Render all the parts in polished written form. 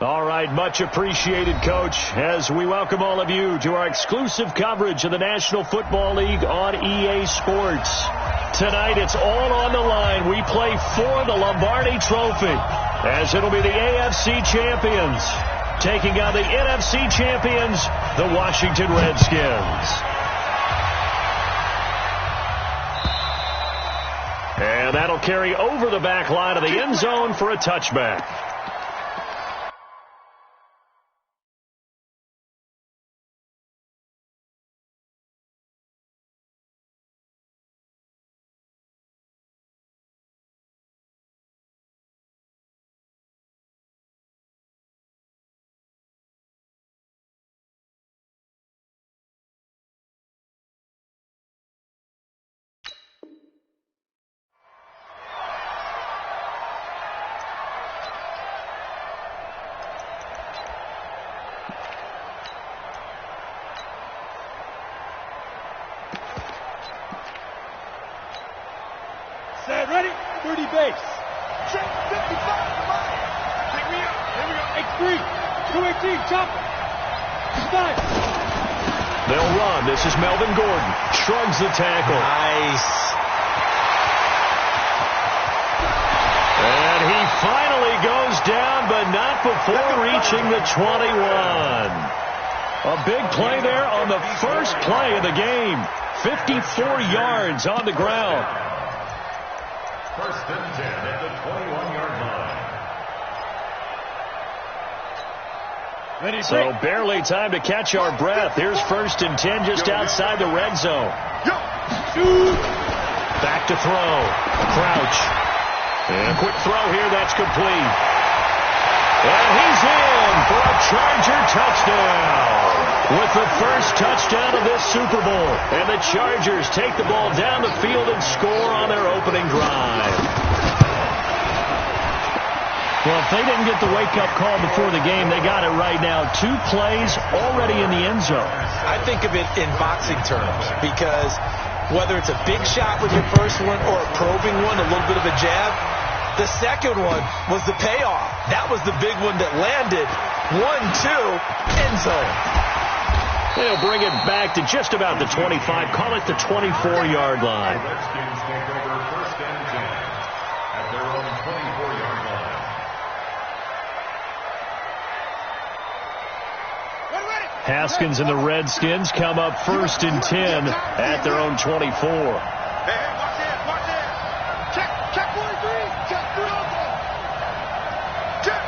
All right, much appreciated, Coach, as we welcome all of you to our exclusive coverage of the National Football League on EA Sports. Tonight, it's all on the line. We play for the Lombardi Trophy, as it'll be the AFC champions taking on the NFC champions, the Washington Redskins. And that'll carry over the back line of the end zone for a touchback. Set, ready? 30 base. Check 55. Come on. Pick me up. Here we go. X3. 218. Chopper. Style. They'll run. This is Melvin Gordon. Shrugs the tackle. Nice. And he finally goes down, but not before reaching the 21. A big play there on the first play of the game. 54 yards on the ground. First and 10 at the 21-yard line. Ready, So barely time to catch our breath. Here's first and 10 just outside the red zone. Back to throw. Crouch. And a quick throw here. That's complete. And he's in for a Charger touchdown. With the first touchdown of this Super Bowl. And the Chargers take the ball down the field and score on their opening drive. Well, if they didn't get the wake-up call before the game, they got it right now. 2 plays already in the end zone. I think of it in boxing terms because whether it's a big shot with your first one or a probing one, a little bit of a jab, the second one was the payoff. That was the big one that landed. 1-2, end zone. They'll bring it back to just about the 25. Call it the 24-yard line. Redskins take over first and 10 at their own 24-yard line. Haskins and the Redskins come up first and 10 at their own 24. Hey, watch it. Check 43. Check 3 also. Check.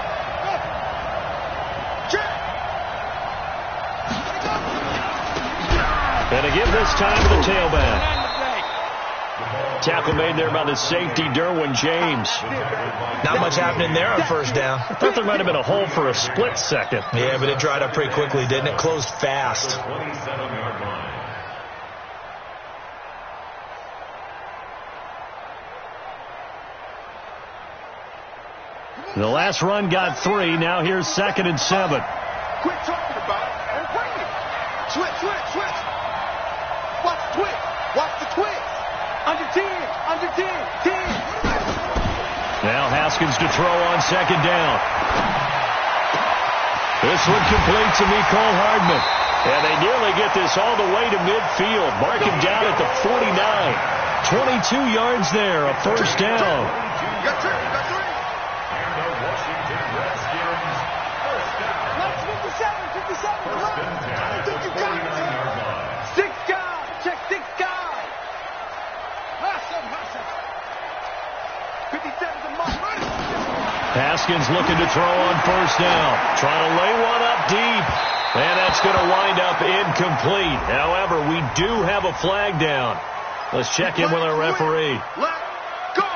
And a give this time to the tailback. Tackle made there by the safety, Derwin James. Not much happening there on first down. I thought there might have been a hole for a split second. Yeah, but it dried up pretty quickly, didn't it? Closed fast. 27-yard line. The last run got 3. Now here's 2nd and 7. Quit talking about it and bring it. Switch. Watch the twist. Under 10. Now Haskins to throw on 2nd down. This one complete to Mecole Hardman. And they nearly get this all the way to midfield. Mark him down at the 49. 22 yards there, a first down. Got 3. And the Washington Redskins first down. 57. First and 10 at the 49-yard line. 6 guys. Check 6 guys. Awesome. 57's a mark. Haskins looking to throw on first down. Trying to lay one up deep. And that's going to wind up incomplete. However, we do have a flag down. Let's check in with our referee. Let go.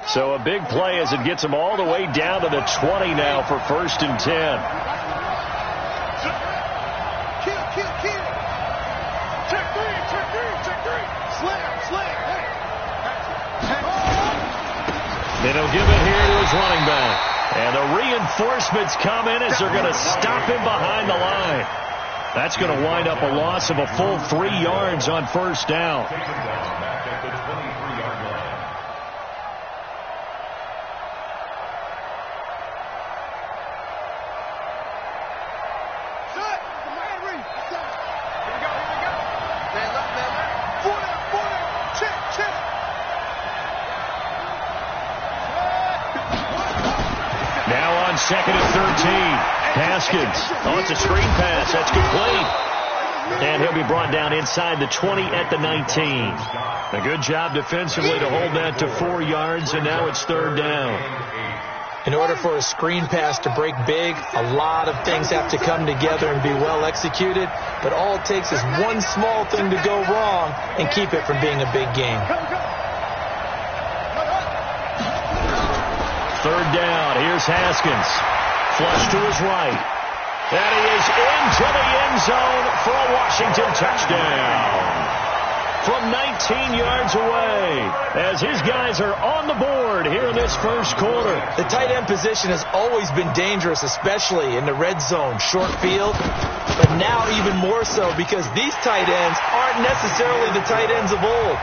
So a big play as it gets them all the way down to the 20 now for first and 10. Kill. Check 3. Slam. Hey. And he'll give it here to his running back. And the reinforcements come in as they're going to stop him behind the line. That's going to wind up a loss of a full 3 yards on first down. Second and 13. Haskins. Oh, it's a screen pass. That's complete. And he'll be brought down inside the 20 at the 19. A good job defensively to hold that to 4 yards, and now it's third down. In order for a screen pass to break big, a lot of things have to come together and be well executed, but all it takes is one small thing to go wrong and keep it from being a big game. Third down. Here's Haskins. Flush to his right. And he is into the end zone for a Washington touchdown. From 19 yards away, as his guys are on the board here in this first quarter. The tight end position has always been dangerous, especially in the red zone, short field, but now even more so because these tight ends aren't necessarily the tight ends of old.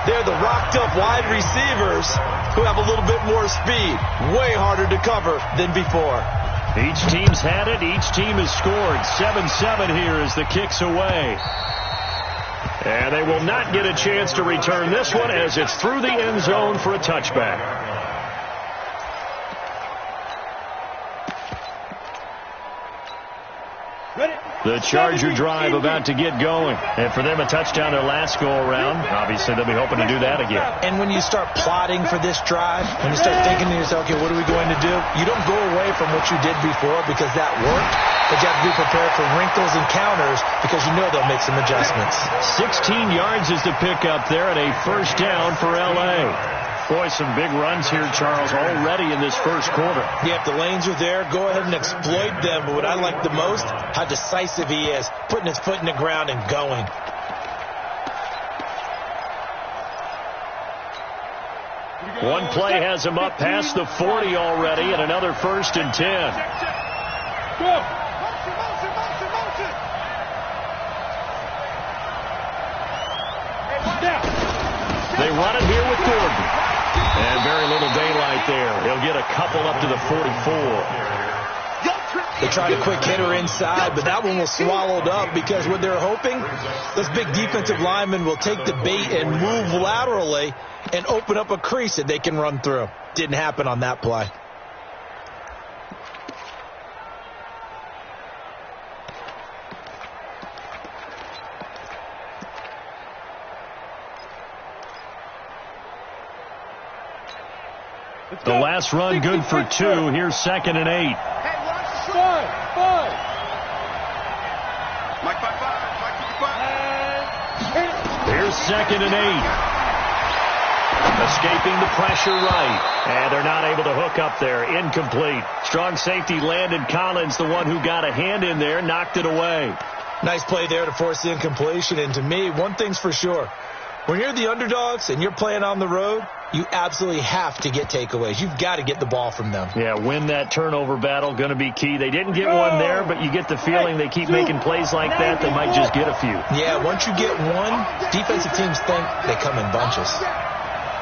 They're the rocked-up wide receivers who have a little bit more speed. Way harder to cover than before. Each team's had it. Each team has scored. 7-7 here as the kick's away. And they will not get a chance to return this one as it's through the end zone for a touchback. The Charger drive about to get going. And for them, a touchdown their last go-around. Obviously, they'll be hoping to do that again. And when you start plotting for this drive, when you start thinking to yourself, okay, what are we going to do? You don't go away from what you did before because that worked. But you have to be prepared for wrinkles and counters because you know they'll make some adjustments. 16 yards is the pickup there and a first down for L.A. Boy, some big runs here, Charles, already in this first quarter. Yeah, if the lanes are there, go ahead and exploit them. But what I like the most, how decisive he is, putting his foot in the ground and going. One play has him up past the 40 already, and another first and 10. Go! They run it here with Gordon. And very little daylight there. He'll get a couple up to the 44. They tried a quick hitter inside, but that one was swallowed up because what they're hoping, this big defensive lineman will take the bait and move laterally and open up a crease that they can run through. Didn't happen on that play. The last run good for 2. Here's 2nd and 8. Five. Mike 5-5. Here's 2nd and 8. Escaping the pressure right. And they're not able to hook up there. Incomplete. Strong safety Landon Collins, the one who got a hand in there, knocked it away. Nice play there to force the incompletion. And to me, one thing's for sure. When you're the underdogs and you're playing on the road, you absolutely have to get takeaways. You've got to get the ball from them. Yeah, win that turnover battle, going to be key. They didn't get one there, but you get the feeling they keep making plays like that, they might just get a few. Yeah, once you get one, defensive teams think they come in bunches.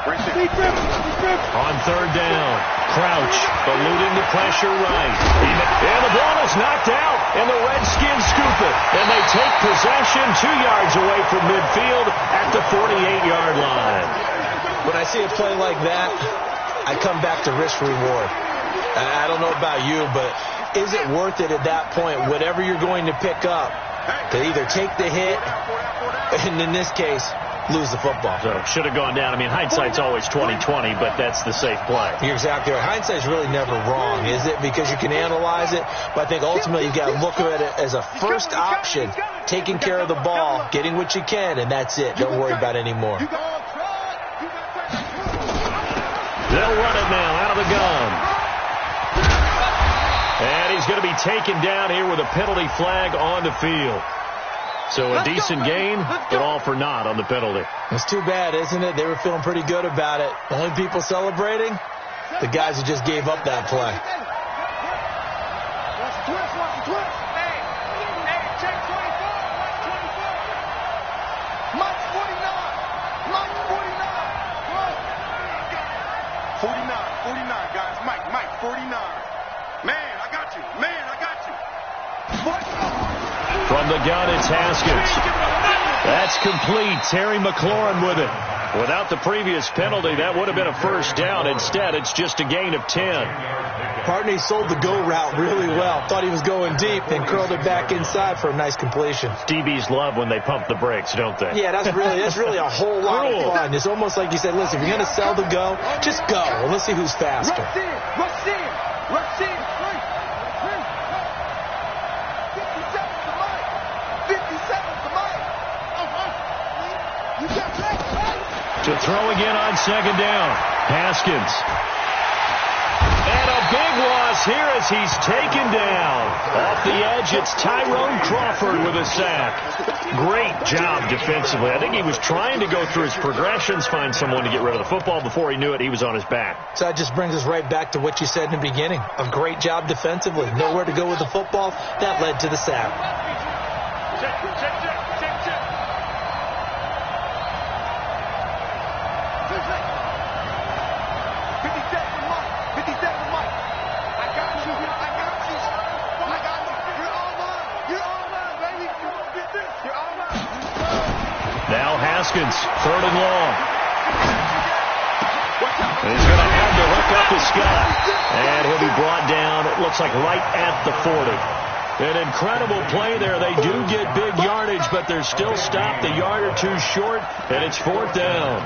On third down, Crouch eluding the pressure right. And the ball is knocked out, and the Redskins scoop it. And they take possession 2 yards away from midfield at the 48-yard line. When I see a play like that, I come back to risk-reward. I don't know about you, but is it worth it at that point, whatever you're going to pick up, to either take the hit, and in this case, lose the football? So should have gone down. I mean, hindsight's always 20/20, but that's the safe play. You're exactly right. Hindsight's really never wrong, is it? Because you can analyze it, but I think ultimately you've got to look at it as a first option, taking care of the ball, getting what you can, and that's it. Don't worry about any more. They'll run it now out of the gun. And he's going to be taken down here with a penalty flag on the field. So a decent gain, but all for naught on the penalty. It's too bad, isn't it? They were feeling pretty good about it. The only people celebrating, the guys who just gave up that play. Mike's 49. Mike's 49. 49, guys. Mike, 49. Man, I got you. From the gun, it's Haskins. That's complete. Terry McLaurin with it. Without the previous penalty, that would have been a first down. Instead, it's just a gain of 10. Partney sold the go route really well. Thought he was going deep, then curled it back inside for a nice completion. DBs love when they pump the brakes, don't they? Yeah, that's really a whole lot of fun. It's almost like you said, listen, if you're going to sell the go, just go. And let's see who's faster. Rush in. 57 to Mike. You got that. To throw again on second down. Haskins. And a big loss here as he's taken down. Off the edge, it's Tyrone Crawford with a sack. Great job defensively. I think he was trying to go through his progressions, find someone to get rid of the football. Before he knew it, he was on his back. So that just brings us right back to what you said in the beginning. A great job defensively. Nowhere to go with the football. That led to the sack. Check. 57 Mike. I got you. You're online, baby. Get this. You're online. Now Haskins, 3rd and long. And he's going to have to hook up his Scott. And he'll be brought down, it looks like right at the 40. An incredible play there. They do get big yardage, but they're still stopped a yard or two short, and it's 4th down.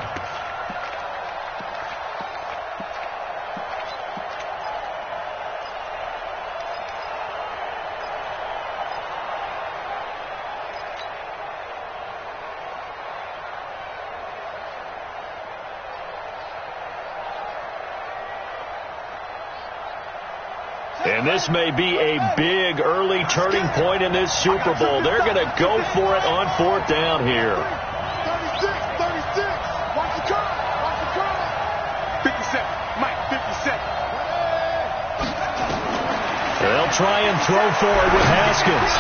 And this may be a big early turning point in this Super Bowl. They're going to go for it on 4th down here. 36. Watch the call. 57. Mike, 57. They'll try and throw for it with Haskins.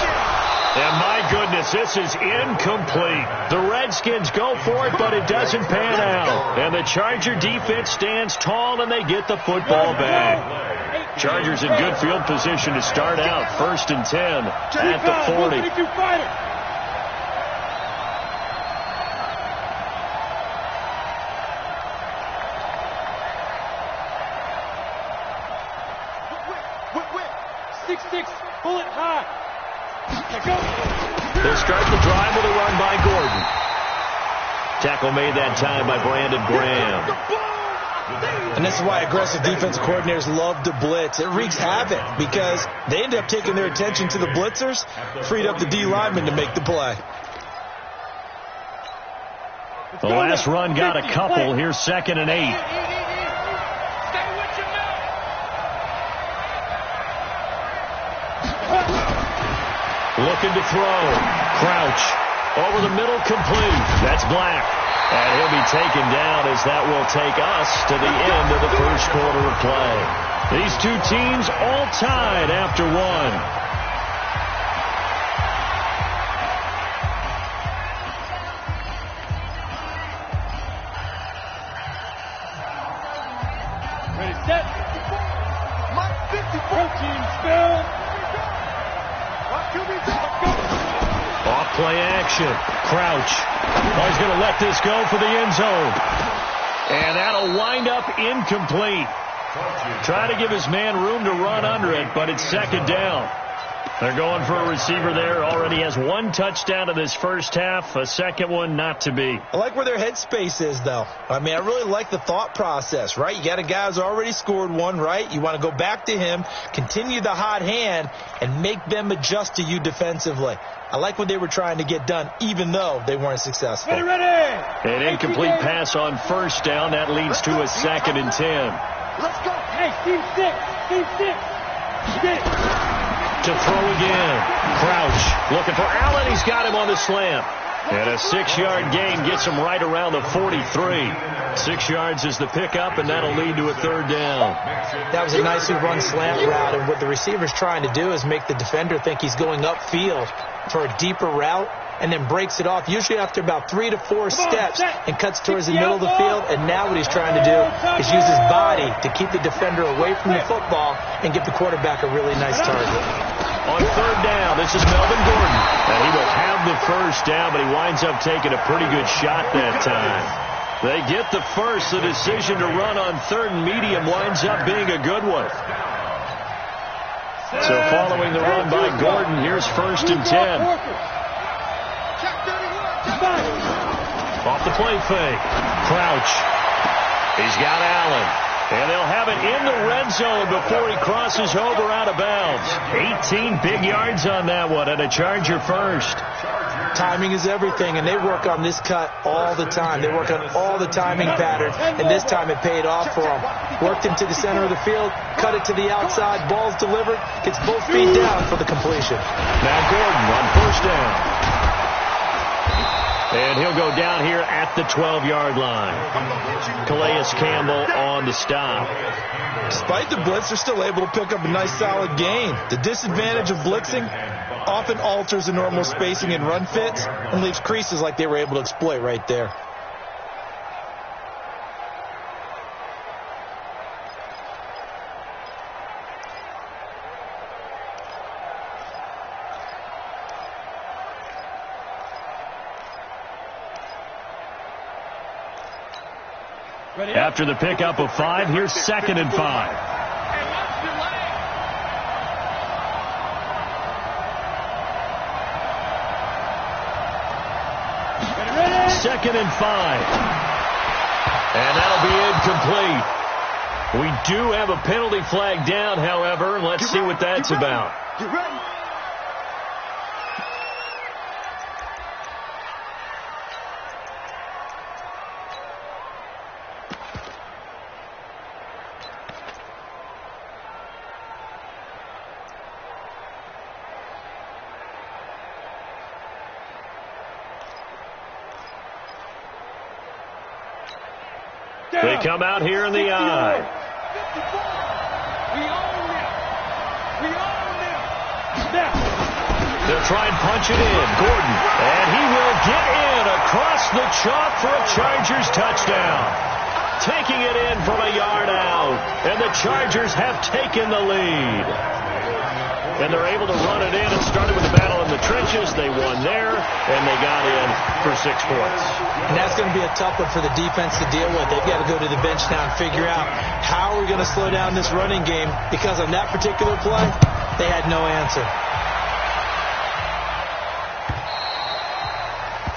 And my goodness, this is incomplete. The Redskins go for it, but it doesn't pan out. And the Charger defense stands tall, and they get the football back. Chargers in good field position to start out. 1st and 10 at the 40. Whip. 6-6. Pull it high. They start the drive with a run by Gordon. Tackle made that time by Brandon Graham. And this is why aggressive defensive coordinators love to blitz. It wreaks havoc because they end up taking their attention to the blitzers, freed up the D lineman to make the play. The last run got a couple. Here's 2nd and 8. Looking to throw. Crouch. Over the middle, complete. That's Black. And he'll be taken down as that will take us to the end of the first quarter of play. These two teams all tied after one. Ready, set. Mike 54. Team spell. Off play action. Crouch. Oh, he's going to let this go for the end zone. And that'll wind up incomplete. Try to give his man room to run under it, but it's 2nd down. They're going for a receiver there. Already has 1 touchdown in this first half. A second one not to be. I like where their headspace is, though. I mean, I really like the thought process, right? You got a guy who's already scored one, right? You want to go back to him, continue the hot hand, and make them adjust to you defensively. I like what they were trying to get done, even though they weren't successful. Ready. An incomplete pass on 1st down. That leads to a 2nd and 10. Let's go. Hey, team 6. Get it. To throw again. Crouch looking for Allen. He's got him on the slant. And a 6-yard gain gets him right around the 43. 6 yards is the pickup, and that'll lead to a third down. That was a nicely run slant route, and what the receiver's trying to do is make the defender think he's going upfield for a deeper route, and then breaks it off, usually after about 3 to 4 steps, and cuts towards the middle of the field. And now what he's trying to do is use his body to keep the defender away from the football and give the quarterback a really nice target. On third down, this is Melvin Gordon. And he will have the first down, but he winds up taking a pretty good shot that time. They get the first. The decision to run on third and medium winds up being a good one. So following the run by Gordon, here's 1st and 10. Off the play fake. Crouch. He's got Allen. And they'll have it in the red zone before he crosses over out of bounds. 18 big yards on that one, and a Charger first. Timing is everything, and they work on this cut all the time. They work on all the timing patterns, and this time it paid off for them. Worked into the center of the field, cut it to the outside, ball's delivered, gets both feet down for the completion. Now Gordon on first down. And he'll go down here at the 12-yard line. Calais Campbell on the stop. Despite the blitz, they're still able to pick up a nice solid gain. The disadvantage of blitzing often alters the normal spacing and run fits and leaves creases like they were able to exploit right there. After the pickup of 5, here's 2nd and 5. 2nd and 5. And that'll be incomplete. We do have a penalty flag down, however, and let's see what that's about. Get ready. They come out here in the eye. They'll try and punch it in. Gordon. And he will get in across the chalk for a Chargers touchdown. Taking it in from a yard out. And the Chargers have taken the lead. And they're able to run it in. It started with a battle in the trenches. They won there, and they got in for 6 points. And that's going to be a tough one for the defense to deal with. They've got to go to the bench now and figure out how we're going to slow down this running game, because on that particular play, they had no answer.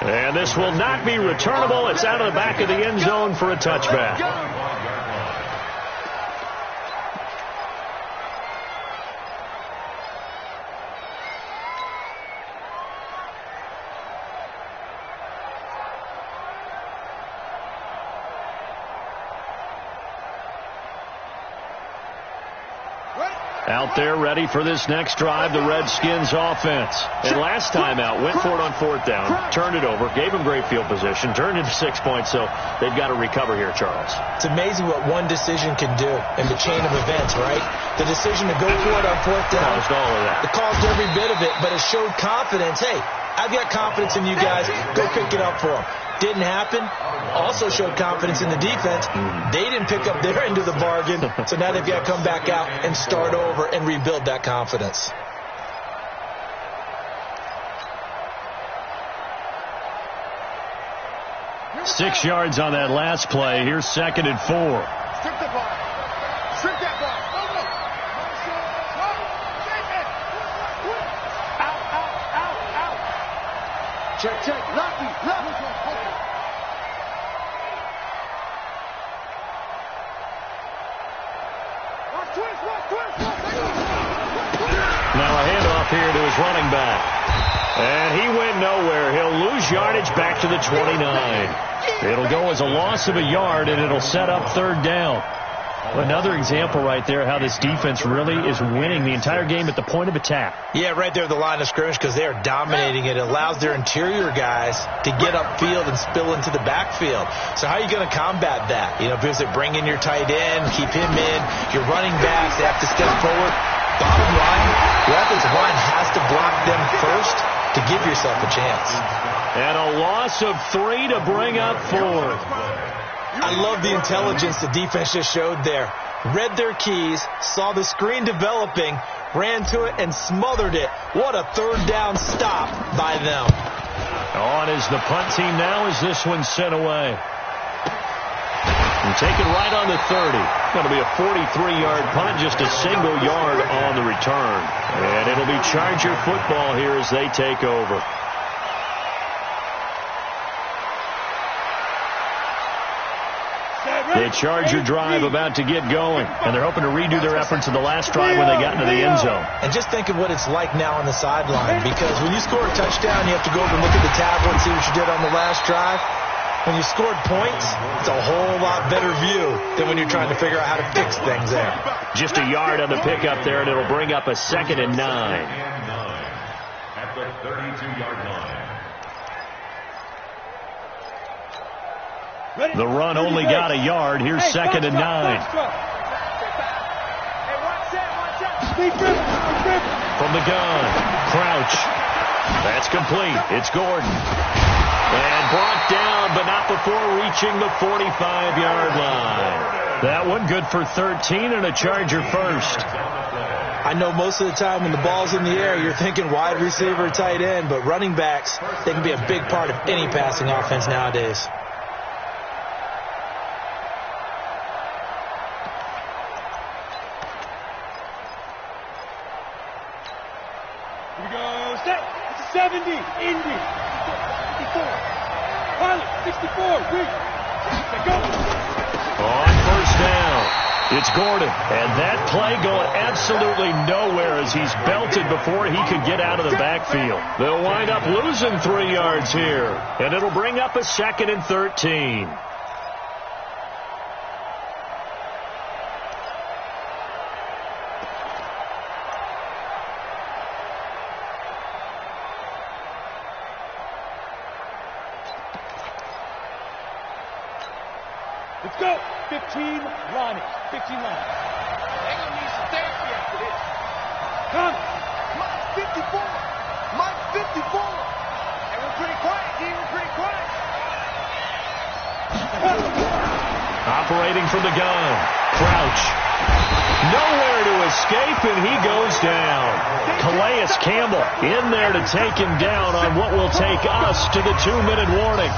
And this will not be returnable. It's out of the back of the end zone for a touchback. Out there ready for this next drive, the Redskins offense. And last time out, went for it on 4th down, turned it over, gave them great field position, turned into 6 points, so they've got to recover here, Charles. It's amazing what one decision can do in the chain of events, right? The decision to go for it on 4th down. Caused all of that. It caused every bit of it, but it showed confidence. Hey, I've got confidence in you guys. Go pick it up for them. Didn't happen. Also showed confidence in the defense. They didn't pick up their end of the bargain, so now they've got to come back out and start over and rebuild that confidence. Six yards on that last play. Here's 2nd and 4. Strip the ball. Strip that ball. Out. Check. Lefty. Now a handoff here to his running back. And he went nowhere. He'll lose yardage back to the 29. It'll go as a loss of a yard, and it'll set up 3rd down. Another example right there how this defense really is winning the entire game at the point of attack. Yeah, right there at the line of scrimmage because they are dominating it. It allows their interior guys to get upfield and spill into the backfield. So how are you going to combat that? You know, because they bring in your tight end, keep him in, your running backs, they have to step forward. Bottom line, your offensive line has to block them first to give yourself a chance. And a loss of 3 to bring up 4. I love the intelligence the defense just showed there. Read their keys, saw the screen developing, ran to it, and smothered it. What a third down stop by them. On is the punt team now as this one's sent away. And taken right on the 30. Going to be a 43-yard punt, just a single yard on the return. And it'll be Charger football here as they take over. The Charger drive about to get going, and they're hoping to redo their efforts in the last drive when they got into the end zone. And just think of what it's like now on the sideline, because when you score a touchdown, you have to go over and look at the tablet and see what you did on the last drive. When you scored points, it's a whole lot better view than when you're trying to figure out how to fix things there. Just a yard on the pickup there, and it'll bring up a 2nd and 9. At the 32-yard line. The run only got a yard. Here's 2nd and 9. From the gun, Crouch. That's complete. It's Gordon. And brought down, but not before reaching the 45-yard line. That one good for 13 and a Charger first. I know most of the time when the ball's in the air, you're thinking wide receiver, tight end, but running backs, they can be a big part of any passing offense nowadays. Here we go. Set. It's a 70. Indy. 54. Pilot. 64. Wait. Go. On first down, it's Gordon. And that play going absolutely nowhere as he's belted before he could get out of the backfield. They'll wind up losing 3 yards here. And it'll bring up a 2nd and 13. Let's go. 15 Lonnie. 15 Lonnie. They're going to need some therapy after this. Come. Mike 54. Mike 54. And we're pretty quiet, D. We're pretty quiet. Operating from the gun. Crouch. Nowhere to escape, and he goes down. Calais Campbell in there to take him down on what will take us to the 2-minute warning.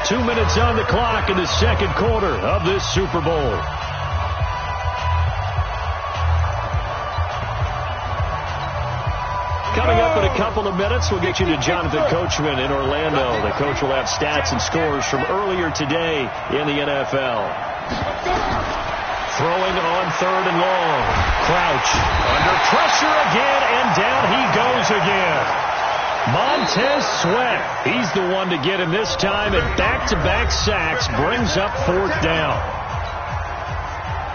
2 minutes on the clock in the second quarter of this Super Bowl. Coming up in a couple of minutes, we'll get you to Jonathan Coachman in Orlando. The coach will have stats and scores from earlier today in the NFL. Throwing on 3rd and long. Crouch under pressure again, and down he goes again. Montez Sweat, he's the one to get him this time, and back-to-back sacks brings up 4th down.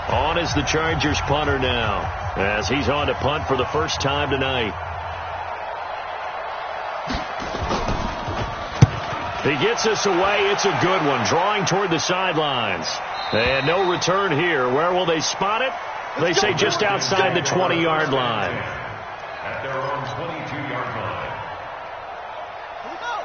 On is the Chargers punter now, as he's on to punt for the first time tonight. He gets us away. It's a good one, drawing toward the sidelines. And no return here. Where will they spot it? They say just outside the 20-yard line. At their own 22-yard line.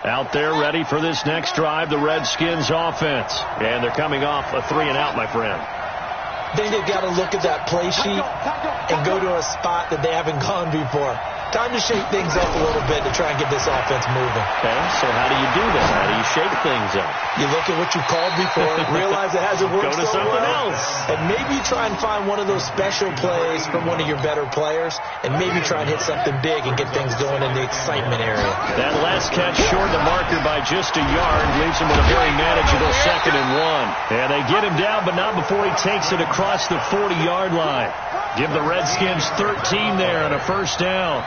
Out there ready for this next drive, the Redskins offense. And they're coming off a 3-and-out, my friend. I think they've got to look at that play sheet and go to a spot that they haven't gone before. Time to shake things up a little bit to try and get this offense moving. Okay, so how do you do that? How do you shake things up? You look at what you called before, realize it hasn't worked Go to so something well, else. and maybe try and find one of those special plays from one of your better players, and maybe try and hit something big and get things going in the excitement area. That last catch short the marker by just a yard leaves him with a very manageable 2nd and 1. And they get him down, but not before he takes it across the 40-yard line. Give the Redskins 13 there and a first down.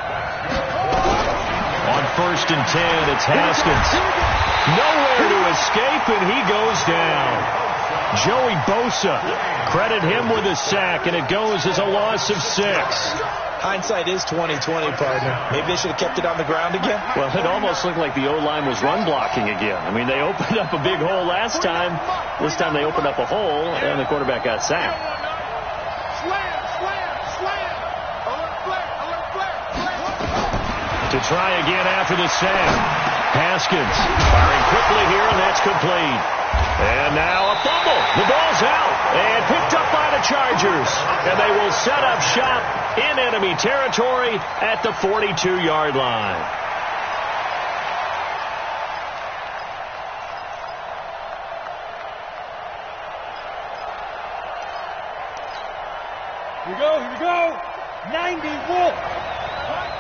On 1st and 10, it's Haskins. Nowhere to escape, and he goes down. Joey Bosa. Credit him with a sack, and it goes as a loss of 6. Hindsight is 20/20, partner. Maybe they should have kept it on the ground again. Well, it almost looked like the O-line was run blocking again. I mean, they opened up a big hole last time. This time they opened up a hole, and the quarterback got sacked. To try again after the sack. Haskins firing quickly here, and that's complete. And now a fumble. The ball's out and picked up by the Chargers. And they will set up shop in enemy territory at the 42-yard line. Here we go, here we go. 90 Wolf.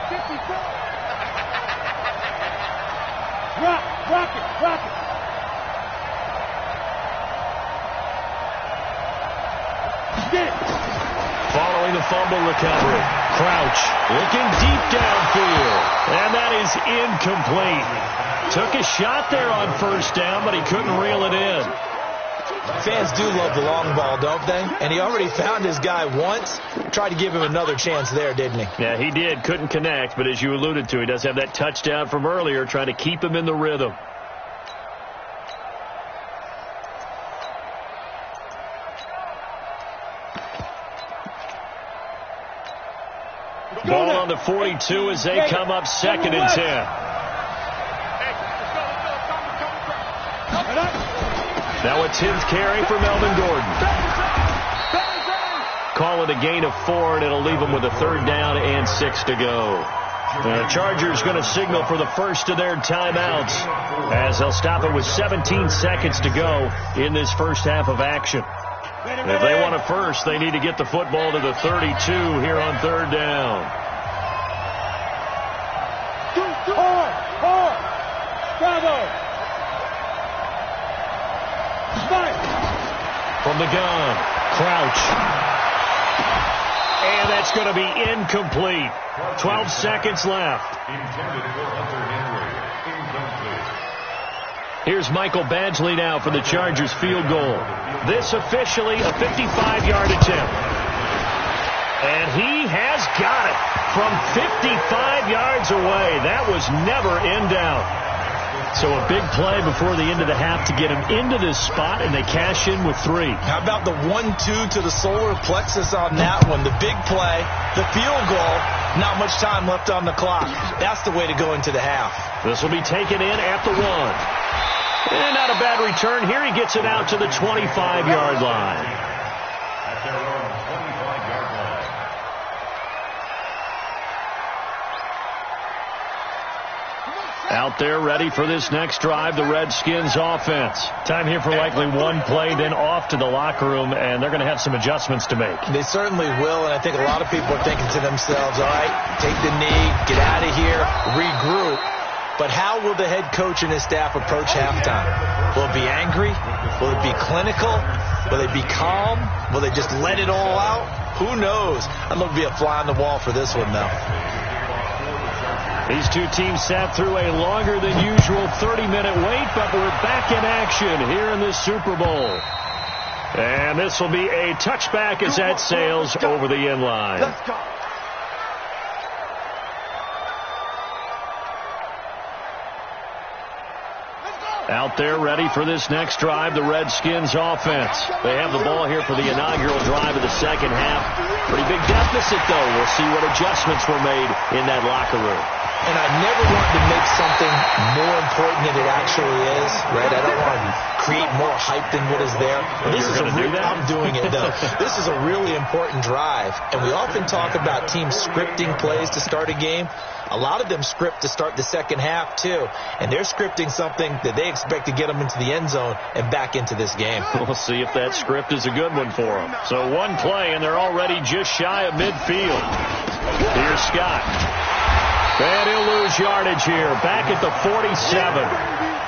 54. Rock it. Following the fumble recovery, Crouch looking deep downfield, and that is incomplete. Took a shot there on first down, but he couldn't reel it in. Fans do love the long ball, don't they? And he already found his guy once. Tried to give him another chance there, didn't he? Yeah, he did. Couldn't connect, but as you alluded to, he does have that touchdown from earlier, trying to keep him in the rhythm. Ball on the 42 as they come up 2nd and 10. Now a 10th carry for Melvin Gordon. Call it a gain of 4, and it'll leave them with a 3rd down and 6 to go. The Chargers going to signal for the first of their timeouts as they'll stop it with 17 seconds to go in this first half of action. If they want it first, they need to get the football to the 32 here on 3rd down. Bravo! From the gun, Crouch. And that's going to be incomplete. 12 seconds left. Intended for Hunter Henry. Incomplete. Here's Michael Badgley now for the Chargers field goal. This officially a 55-yard attempt. And he has got it from 55 yards away. That was never in doubt. So a big play before the end of the half to get him into this spot, and they cash in with 3. How about the 1-2 to the solar plexus on that one? The big play, the field goal, not much time left on the clock. That's the way to go into the half. This will be taken in at the 1. And not a bad return. Here he gets it out to the 25-yard line. At their own 25-yard line. Out there ready for this next drive, the Redskins offense. Time here for likely one play, then off to the locker room, and they're going to have some adjustments to make. They certainly will, and I think a lot of people are thinking to themselves, all right, take the knee, get out of here, regroup. But how will the head coach and his staff approach halftime? Will it be angry? Will it be clinical? Will they be calm? Will they just let it all out? Who knows? I'd love to be a fly on the wall for this one, though. These two teams sat through a longer than usual 30-minute wait, but we're back in action here in the Super Bowl. And this will be a touchback as that sails over the end line. Let's go. Out there ready for this next drive, the Redskins offense. They have the ball here for the inaugural drive of the second half. Pretty big deficit, though. We'll see what adjustments were made in that locker room. And I never want to make something more important than it actually is, right? I don't want to create more hype than what is there. This is I'm doing it, though. This is a really important drive. And we often talk about teams scripting plays to start a game. A lot of them script to start the second half, too. And they're scripting something that they expect to get them into the end zone and back into this game. We'll see if that script is a good one for them. So one play, and they're already just shy of midfield. Here's Scott. And he'll lose yardage here, back at the 47.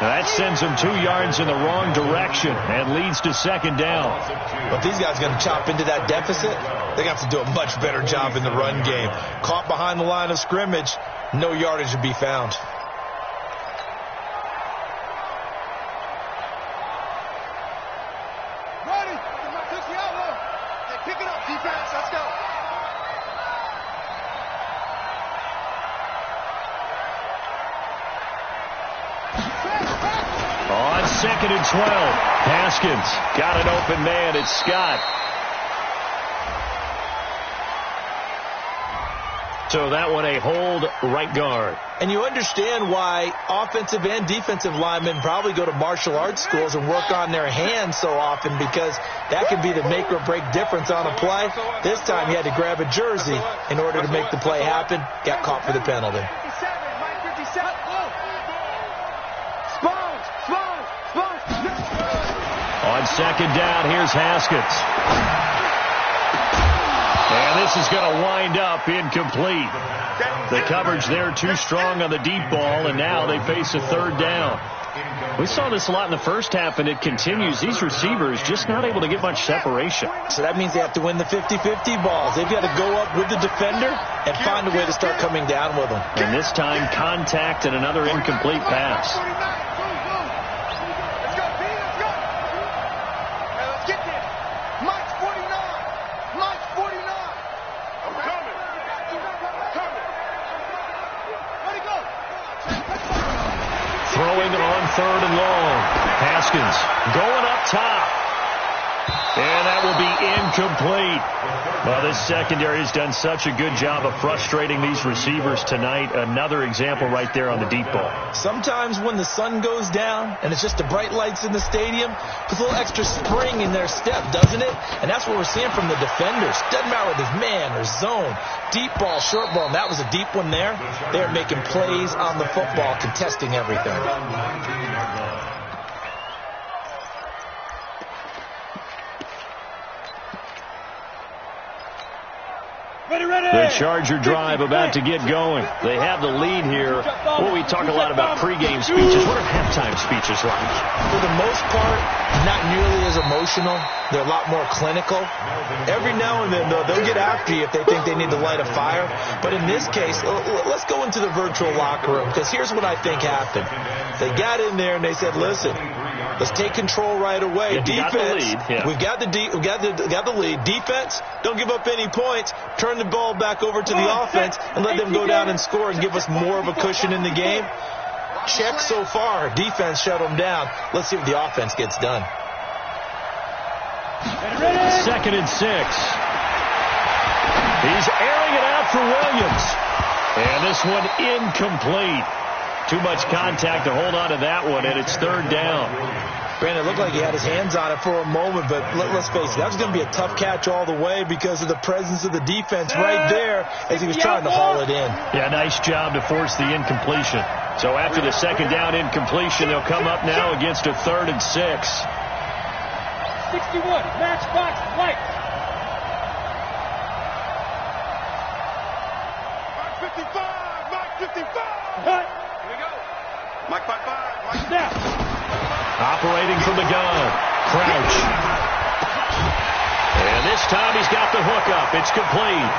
Now that sends him 2 yards in the wrong direction and leads to second down. But these guys are going to chop into that deficit. They got to do a much better job in the run game. Caught behind the line of scrimmage, no yardage to be found. 2nd and 12. Haskins got an open man. It's Scott. So that one a hold right guard. And you understand why offensive and defensive linemen probably go to martial arts schools and work on their hands so often, because that can be the make or break difference on a play. This time he had to grab a jersey in order to make the play happen. Got caught for the penalty. On 2nd down, here's Haskins. And this is going to wind up incomplete. The coverage there too strong on the deep ball, and now they face a 3rd down. We saw this a lot in the first half, and it continues. These receivers just not able to get much separation. So that means they have to win the 50-50 balls. They've got to go up with the defender and find a way to start coming down with them. And this time, contact and another incomplete pass. Throwing on 3rd and long. Haskins going up top. And that will be incomplete. Well, this secondary has done such a good job of frustrating these receivers tonight. Another example right there on the deep ball. Sometimes when the sun goes down and it's just the bright lights in the stadium, puts a little extra spring in their step, doesn't it? And that's what we're seeing from the defenders. Doesn't matter whether it's man or zone, deep ball, short ball. And that was a deep one there. They're making plays on the football, contesting everything. The Charger drive about to get going. They have the lead here. Well, we talk a lot about pregame speeches. What are halftime speeches like? For the most part, not nearly as emotional. They're a lot more clinical. Every now and then, though, they'll get after you if they think they need to light a fire. But in this case, let's go into the virtual locker room, because here's what I think happened. They got in there and they said, listen, let's take control right away. Defense, we've got the lead. Defense, don't give up any points. Turn the ball back over to the offense and let them go down and score and give us more of a cushion in the game. Check so far. Defense shut them down. Let's see what the offense gets done. 2nd and 6. He's airing it out for Williams. And this one incomplete. Too much contact to hold on to that one, and it's 3rd down. Brandon, it looked like he had his hands on it for a moment, but let's face it, that was going to be a tough catch all the way because of the presence of the defense right there as he was trying to haul it in. Yeah, nice job to force the incompletion. So after the 2nd down incompletion, they'll come up now against a 3rd and 6. 61, matchbox, light. Mark 55, Mark 55. Here we go. Mike 55, Mike snap. Operating from the gun. Crouch. And this time he's got the hookup. It's complete.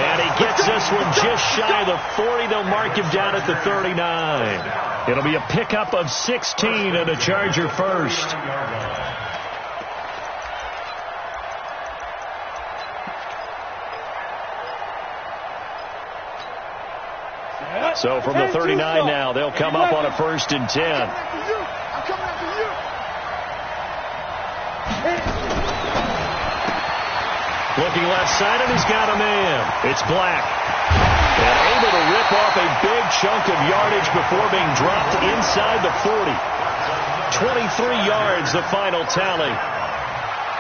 And he gets this one just shy of the 40. They'll mark him down at the 39. It'll be a pickup of 16 and a Charger first. So from the 39 now, they'll come up on a 1st and 10. I'm coming after you. Looking left side, and he's got a man. It's Black. And able to rip off a big chunk of yardage before being dropped inside the 40. 23 yards, the final tally.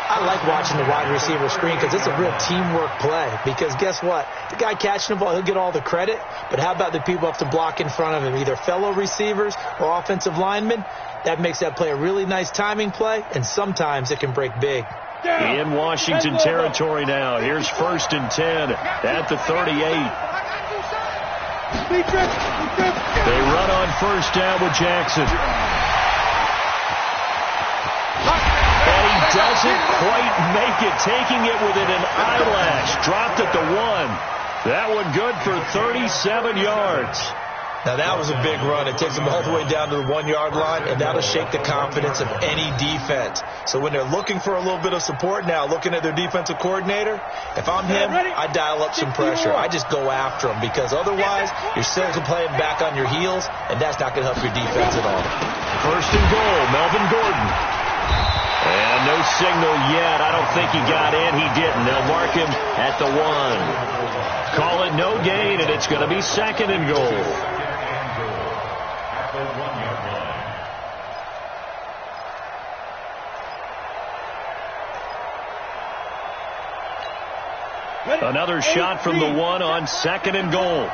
I like watching the wide receiver screen because it's a real teamwork play. Because guess what? The guy catching the ball, he'll get all the credit. But how about the people have to block in front of him, either fellow receivers or offensive linemen? That makes that play a really nice timing play, and sometimes it can break big. In Washington territory now. Here's 1st and 10 at the 38. They run on 1st down with Jackson. And he doesn't quite make it, taking it within an eyelash. Dropped at the 1. That one good for 37 yards. Now, that was a big run. It takes them all the way down to the 1-yard line, and that'll shake the confidence of any defense. So when they're looking for a little bit of support now, looking at their defensive coordinator, if I'm him, I dial up some pressure. I just go after them, because otherwise you're still playing back on your heels, and that's not going to help your defense at all. First and goal, Melvin Gordon. And no signal yet. I don't think he got in. He didn't. They'll mark him at the 1. Call it no gain, and it's going to be second and goal. Another shot from the 1 on second and goal. Okay,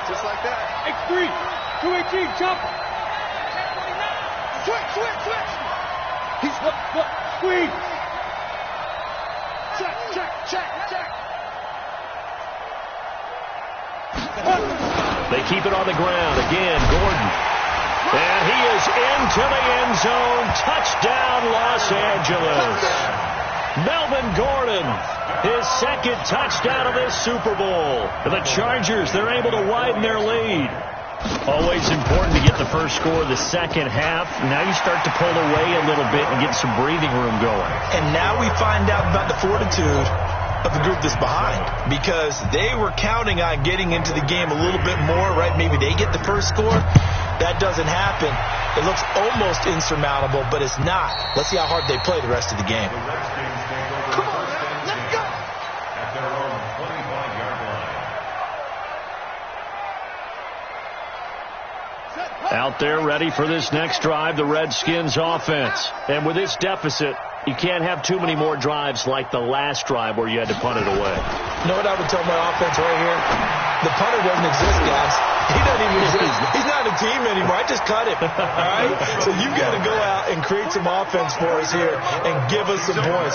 just like that. X3, 218, jump. Switch. He's look, squeeze. Check. They keep it on the ground. Again, Gordon. And he is into the end zone. Touchdown, Los Angeles. Melvin Gordon, his second touchdown of this Super Bowl. The Chargers, they're able to widen their lead. Always important to get the first score of the second half. Now you start to pull away a little bit and get some breathing room going. And now we find out about the fortitude of the group that's behind, because they were counting on getting into the game a little bit more, right? Maybe they get the first score. That doesn't happen. It looks almost insurmountable, but it's not. Let's see how hard they play the rest of the game. Come on, let's go. At their own 25-yard line. Out there ready for this next drive, the Redskins offense. And with this deficit, you can't have too many more drives like the last drive where you had to punt it away. You know what I would tell my offense right here? The punter doesn't exist, guys. He doesn't even exist. He's not a team anymore. I just cut him. All right? So you've got to go out and create some offense for us here and give us some points.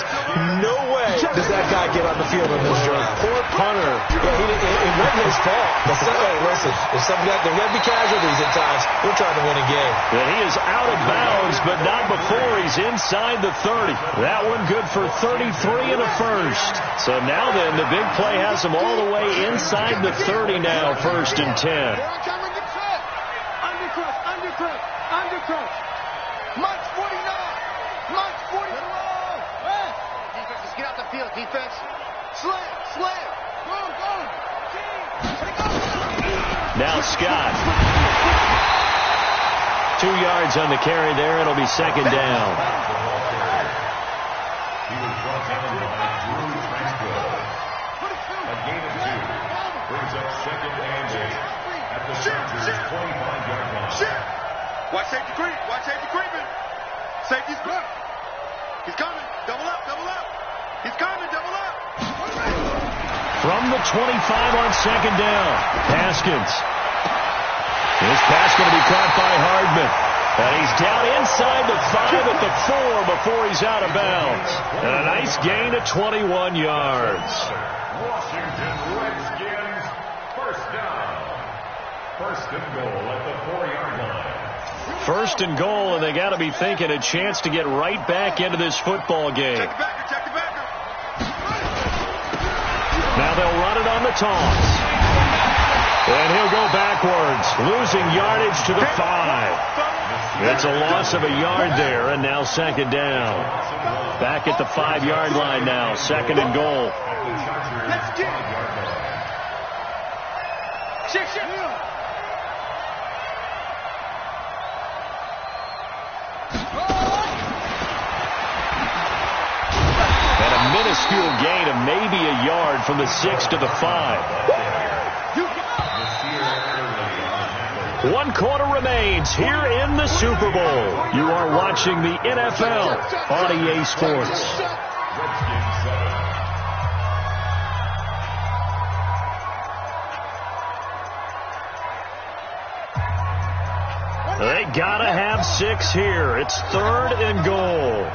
No way does that guy get on the field in this drive. Poor punter. Yeah, it wasn't his fault. But listen, if there's going to be casualties at times, we're trying to win a game. And he is out of bounds, but not before he's inside the 30. That one good for 33 and a first. So now then, the big play has him all the way inside the 30 now, first and 10. Undercrunch. Mike 49. Defense, get out the field, defense. Slam. Go. Now Scott. 2 yards on the carry there. It'll be second down. He was brought down by Drew Tranquil. A gain of 2 brings up second and 8 at the Chargers' 25-yard line. Watch safety creeping. Safety's good. He's coming. Double up. He's coming. Double up. From the 25 on second down, Haskins. This pass going to be caught by Hardman. And he's down inside the 5 at the 4 before he's out of bounds. And a nice gain of 21 yards. Washington Redskins, first down. First and goal at the 4-yard line. First and goal, and they got to be thinking a chance to get right back into this football game. Check the backer. Now they'll run it on the toss. And he'll go backwards, losing yardage to the 5. It's a loss of a yard there, and now second down. Back at the 5-yard line now, second and goal. Let's get it. Shit. And a minuscule gain of maybe a yard from the 6 to the 5. 1 quarter remains here in the Super Bowl. You are watching the NFL on EA Sports. They gotta have 6 here. It's third and goal.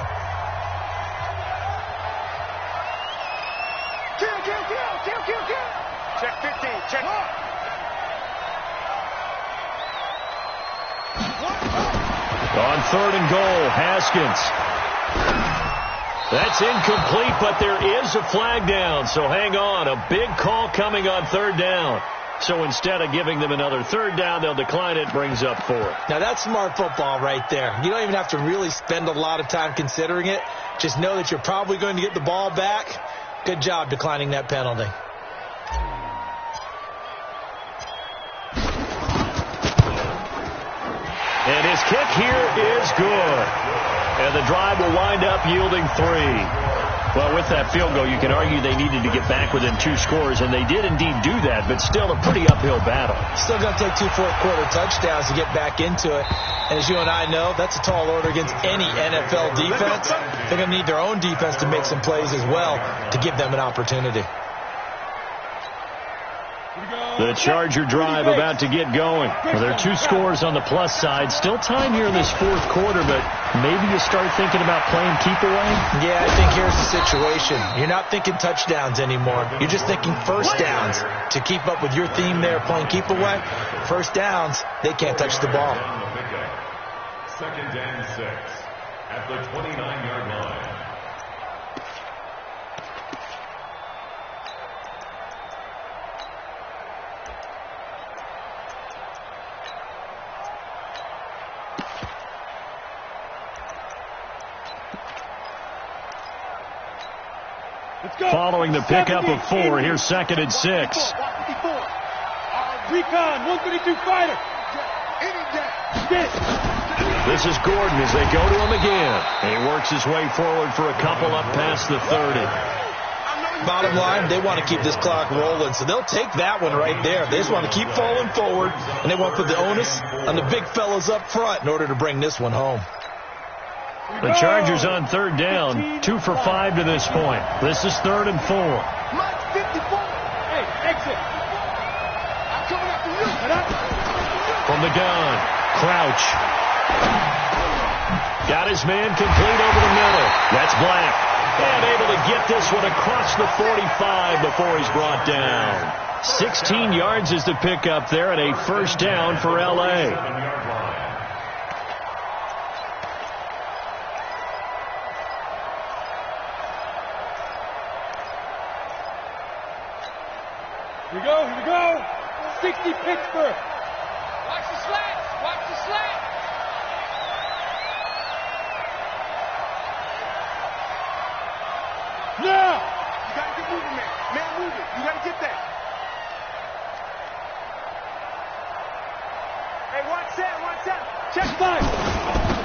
Kill. Check 15. Check. On third and goal, Haskins. That's incomplete, but there is a flag down, so hang on. A big call coming on third down. So instead of giving them another third down, they'll decline it, brings up 4. Now, that's smart football right there. You don't even have to really spend a lot of time considering it. Just know that you're probably going to get the ball back. Good job declining that penalty. And his kick here is good. And the drive will wind up yielding 3. Well, with that field goal, you can argue they needed to get back within 2 scores, and they did indeed do that, but still a pretty uphill battle. Still going to take 2 fourth-quarter touchdowns to get back into it. And as you and I know, that's a tall order against any NFL defense. They're going to need their own defense to make some plays as well to give them an opportunity. The Charger drive about to get going. Well, there are 2 scores on the plus side. Still time here in this fourth quarter, but maybe you start thinking about playing keep away? Yeah, I think here's the situation. You're not thinking touchdowns anymore. You're just thinking first downs. To keep up with your theme there, playing keep away, first downs, they can't touch the ball. Second and 6 at the 29-yard line. Following the pickup of 4, here's 2nd and 6. Recon, 132 fighter. This is Gordon as they go to him again. And he works his way forward for a couple up past the 30. Bottom line, they want to keep this clock rolling, so they'll take that one right there. They just want to keep falling forward, and they want to put the onus on the big fellas up front in order to bring this one home. The Chargers on 3rd down, 2 for 5 to this point. This is 3rd and 4. Hey, exit. I'm coming after you. From the gun, Crouch. Got his man complete over the middle. That's Black. And able to get this one across the 45 before he's brought down. 16 yards is the pickup there, and a first down for L.A. Here we go. 60 Pittsburgh. Watch the slants. Now. You got to get moving, man. Man, move it. You got to get that. Hey, watch that. Check 5.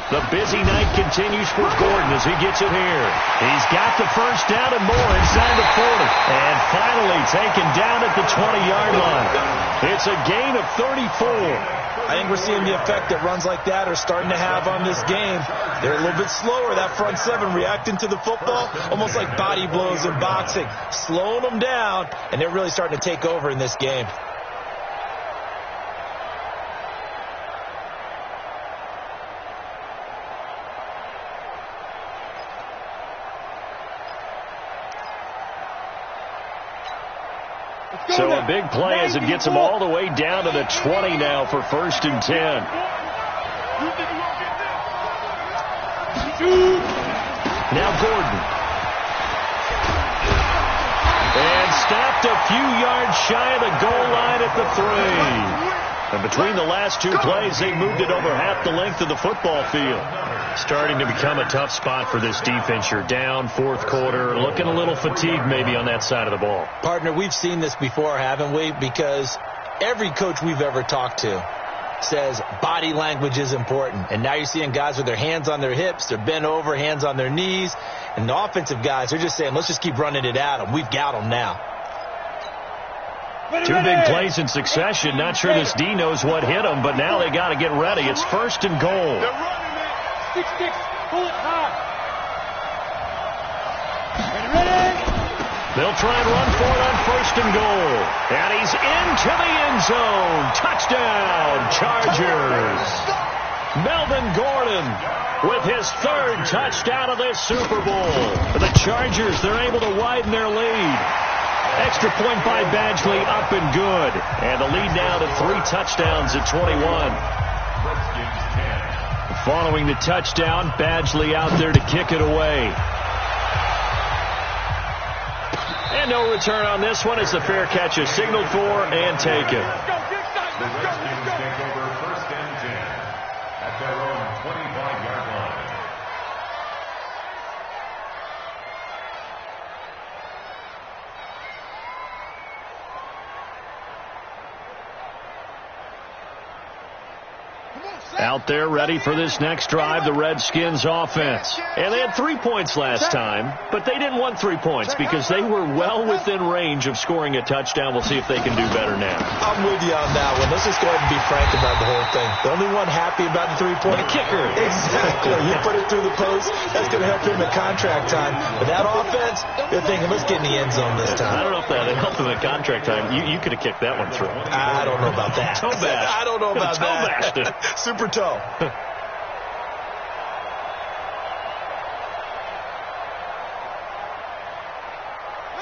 The busy night continues for Gordon as he gets it here. He's got the first down and more inside the 40. And finally taken down at the 20-yard line. It's a gain of 34. I think we're seeing the effect that runs like that are starting to have on this game. They're a little bit slower, that front 7 reacting to the football, almost like body blows in boxing, slowing them down, and they're really starting to take over in this game. So a big play as it gets him all the way down to the 20 now for 1st and 10. Now Gordon. And stopped a few yards shy of the goal line at the 3. And between the last 2 plays, they moved it over half the length of the football field. Starting to become a tough spot for this defense. You're down 4th quarter, looking a little fatigued maybe on that side of the ball. Partner, we've seen this before, haven't we? Because every coach we've ever talked to says body language is important. And now you're seeing guys with their hands on their hips, they're bent over, hands on their knees. And the offensive guys are just saying, let's just keep running it at them. We've got them now. 2 big plays in succession. Not sure this D knows what hit them, but now they got to get ready. It's 1st and goal. Six, pull it high. Ready? They'll try and run for it on 1st and goal. And he's into the end zone. Touchdown, Chargers. Melvin Gordon with his 3rd touchdown of this Super Bowl. For the Chargers, they're able to widen their lead. Extra point by Badgley, up and good. And the lead now to 3 touchdowns at 21. Following the touchdown, Badgley out there to kick it away. And And no return on this one as the fair catch is signaled for and taken. The Redskins take over 1st and 10 at their own 25-yard line. Out there ready for this next drive, the Redskins offense. And they had 3 points last time, but they didn't want 3 points because they were well within range of scoring a touchdown. We'll see if they can do better now. I'm with you on that one. Let's just go ahead and be frank about the whole thing. The only one happy about the 3-point kicker. Exactly. You put it through the post. That's going to help him at contract time. But that offense, they're thinking, let's get in the end zone this time. I don't know if that helped him at contract time. You could have kicked that one through. I don't know about that. Toe bash. I don't know about toe that. Bashed it. Super toe.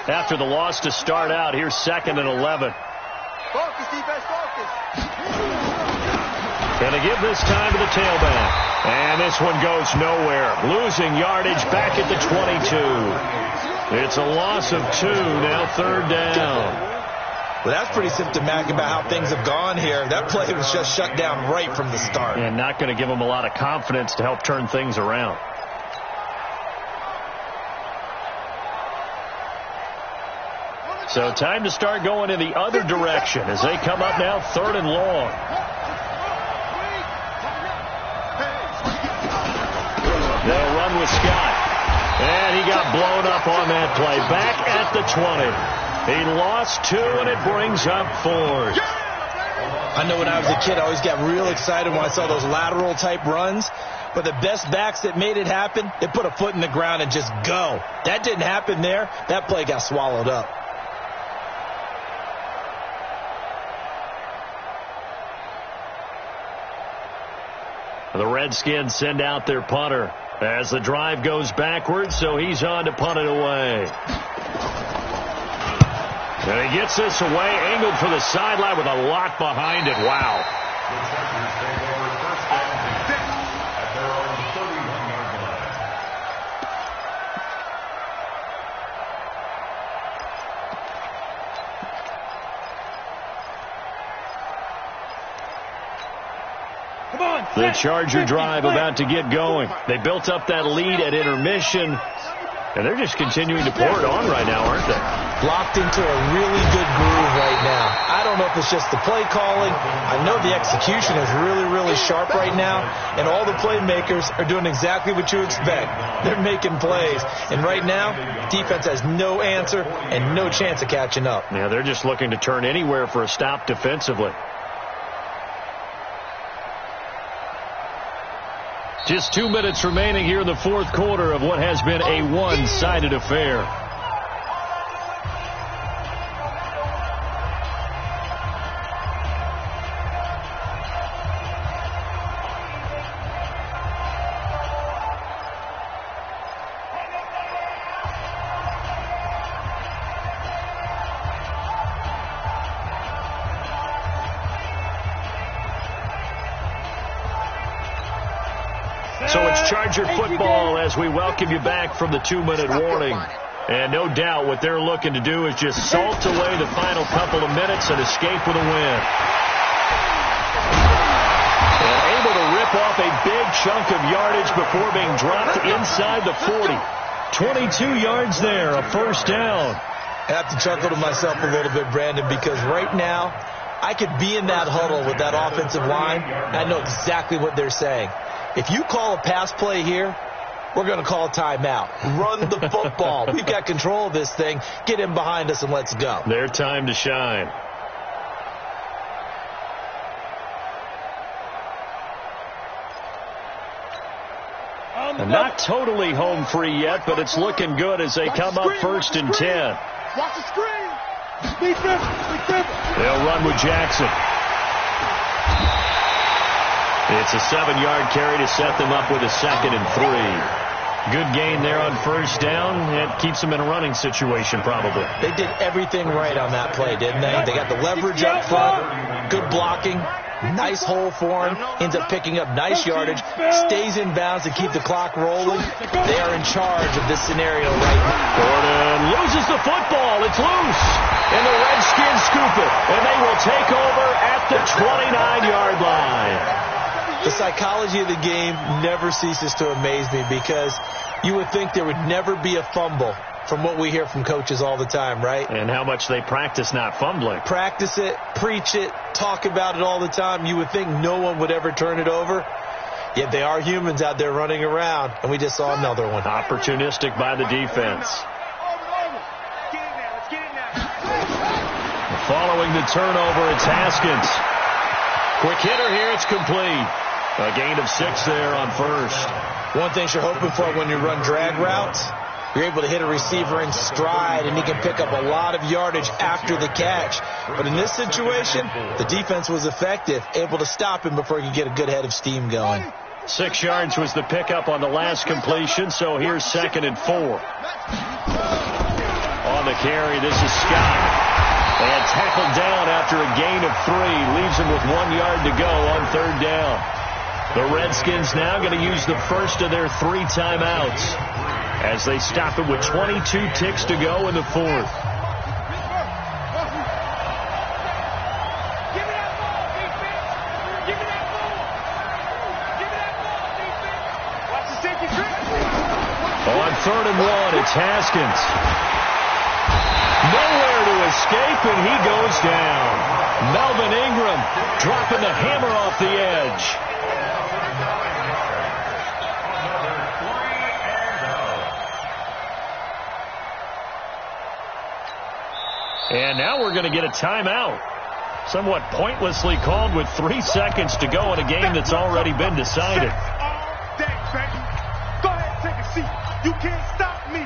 After the loss to start out, here's 2nd and 11. Focus, defense, focus. Gonna give this time to the tailback. And this one goes nowhere. Losing yardage back at the 22. It's a loss of 2, now 3rd down. Well, that's pretty symptomatic about how things have gone here. That play was just shut down right from the start. And not going to give them a lot of confidence to help turn things around. So time to start going in the other direction as they come up now 3rd and long. They'll run with Scott. And he got blown up on that play. Back at the 20. He lost 2, and it brings up 4th. I know when I was a kid, I always got real excited when I saw those lateral-type runs. But the best backs that made it happen, they put a foot in the ground and just go. That didn't happen there. That play got swallowed up. The Redskins send out their punter as the drive goes backwards, so he's on to punt it away. And he gets this away, angled for the sideline with a lot behind it. Wow. The Chargers take over 1st and 10 at their own 31-yard line. Come on. The Charger drive about to get going. They built up that lead at intermission, and they're just continuing to pour it on right now, aren't they? Locked into a really good groove right now. I don't know if it's just the play calling. I know the execution is really, really sharp right now, and all the playmakers are doing exactly what you expect. They're making plays, and right now, defense has no answer and no chance of catching up. Yeah, they're just looking to turn anywhere for a stop defensively. Just 2 minutes remaining here in the 4th quarter of what has been a one-sided affair. So it's Charger football as we welcome you back from the 2-minute warning. And no doubt what they're looking to do is just salt away the final couple of minutes and escape with a win. And able to rip off a big chunk of yardage before being dropped inside the 40. 22 yards there, a 1st down. I have to chuckle to myself a little bit, Brandon, because right now I could be in that huddle with that offensive line, and I know exactly what they're saying. If you call a pass play here, we're going to call a timeout. Run the football. We've got control of this thing. Get in behind us and let's go. Their time to shine. And not totally home free yet, but it's looking good as they come up 1st and 10. Watch the screen. They'll run with Jackson. It's a 7-yard carry to set them up with a 2nd and 3. Good gain there on 1st down. It keeps them in a running situation probably. They did everything right on that play, didn't they? They got the leverage up front, good blocking, Nice hole for him. Ends up picking up nice yardage. Stays in bounds to keep the clock rolling. They are in charge of this scenario right now. Gordon loses the football. It's loose. And the Redskins scoop it. And they will take over at the 29-yard line. The psychology of the game never ceases to amaze me because you would think there would never be a fumble from what we hear from coaches all the time, right? And how much they practice not fumbling. Practice it, preach it, talk about it all the time. You would think no one would ever turn it over. Yet they are humans out there running around, and we just saw another one. Opportunistic by the defense. Following the turnover, it's Haskins. Quick hitter here, it's complete. A gain of 6 there on first. One thing you're hoping for when you run drag routes, you're able to hit a receiver in stride, and he can pick up a lot of yardage after the catch. But in this situation, the defense was effective, able to stop him before he could get a good head of steam going. 6 yards was the pickup on the last completion, so here's 2nd and 4. On the carry, this is Scott. And tackled down after a gain of 3. Leaves him with 1 yard to go on 3rd down. The Redskins now going to use the first of their 3 timeouts as they stop it with 22 ticks to go in the 4th. On 3rd and 1, it's Haskins. Nowhere to escape, and he goes down. Melvin Ingram dropping the hammer off the edge. And now we're going to get a timeout. Somewhat pointlessly called with 3 seconds to go in a game that's already been decided. All day, baby. Go ahead, take a seat. You can't stop me.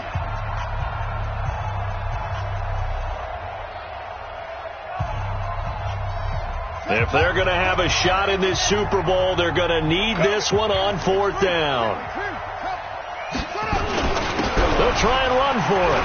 If they're going to have a shot in this Super Bowl, they're going to need this one on 4th down. They'll try and run for it.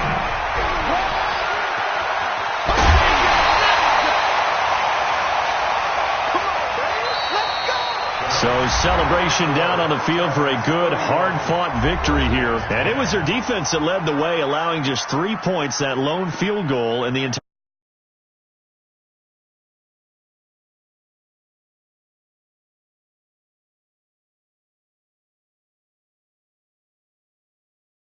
So celebration down on the field for a good, hard-fought victory here. And it was their defense that led the way, allowing just 3 points, that lone field goal in the entire